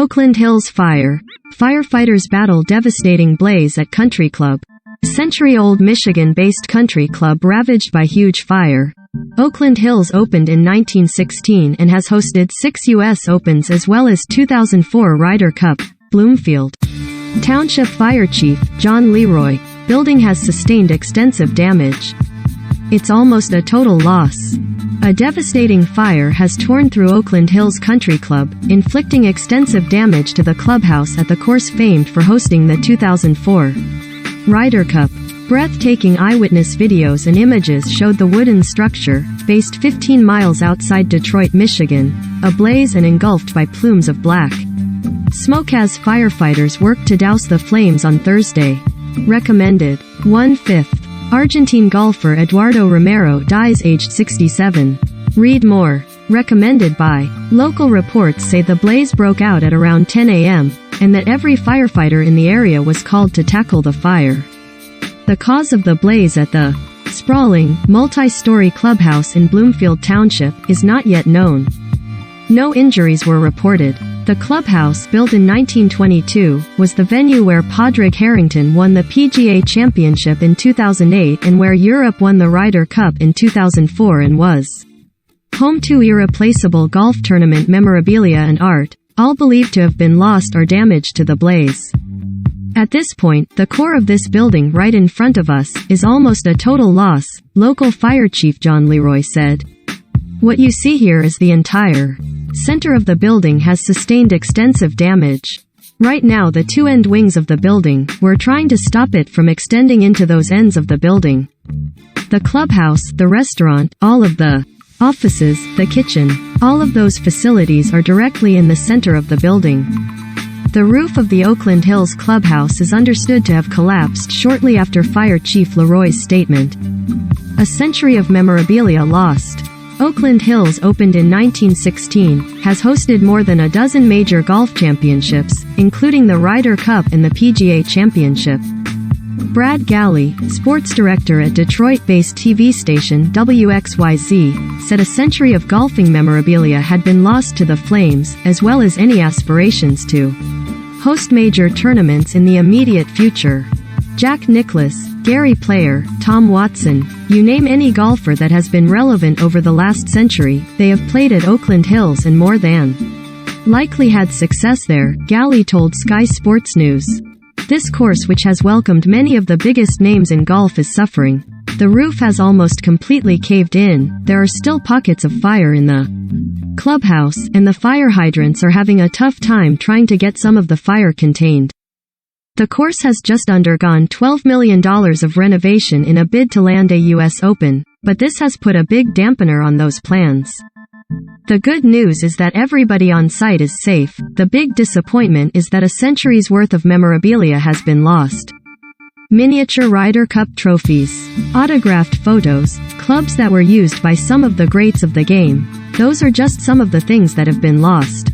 Oakland Hills fire. Firefighters battle devastating blaze at country club. Century-old Michigan-based country club ravaged by huge fire. Oakland Hills opened in 1916 and has hosted 6 U.S. Opens as well as 2004 Ryder Cup. Bloomfield Township Fire Chief, John Leroy. Building has sustained extensive damage. It's almost a total loss. A devastating fire has torn through Oakland Hills Country Club, inflicting extensive damage to the clubhouse at the course famed for hosting the 2004 Ryder Cup. Breathtaking eyewitness videos and images showed the wooden structure, based 15 miles outside Detroit, Michigan, ablaze and engulfed by plumes of black smoke as firefighters worked to douse the flames on Thursday. Recommended. 1/5. Argentine golfer Eduardo Romero dies aged 67. Read more. Recommended by. Local reports say the blaze broke out at around 10 a.m., and that every firefighter in the area was called to tackle the fire. The cause of the blaze at the sprawling, multi-story clubhouse in Bloomfield Township is not yet known. No injuries were reported. The clubhouse, built in 1922, was the venue where Padraig Harrington won the PGA Championship in 2008 and where Europe won the Ryder Cup in 2004 and was home to irreplaceable golf tournament memorabilia and art, all believed to have been lost or damaged to the blaze. At this point, the core of this building right in front of us is almost a total loss, local fire chief John Leroy said. What you see here is the entire center of the building has sustained extensive damage. Right now the two end wings of the building, we're trying to stop it from extending into those ends of the building. The clubhouse, the restaurant, all of the offices, the kitchen, all of those facilities are directly in the center of the building. The roof of the Oakland Hills clubhouse is understood to have collapsed shortly after Fire Chief Leroy's statement. A century of memorabilia lost. Oakland Hills opened in 1916, has hosted more than a dozen major golf championships, including the Ryder Cup and the PGA Championship. Brad Galley, sports director at Detroit-based TV station WXYZ, said a century of golfing memorabilia had been lost to the flames, as well as any aspirations to host major tournaments in the immediate future. Jack Nicklaus, Gary Player, Tom Watson, you name any golfer that has been relevant over the last century, they have played at Oakland Hills and more than likely had success there, Galley told Sky Sports News. This course, which has welcomed many of the biggest names in golf, is suffering. The roof has almost completely caved in, there are still pockets of fire in the clubhouse, and the fire hydrants are having a tough time trying to get some of the fire contained. The course has just undergone $12 million of renovation in a bid to land a U.S. Open, but this has put a big dampener on those plans. The good news is that everybody on site is safe. The big disappointment is that a century's worth of memorabilia has been lost. Miniature Ryder Cup trophies, autographed photos, clubs that were used by some of the greats of the game. Those are just some of the things that have been lost.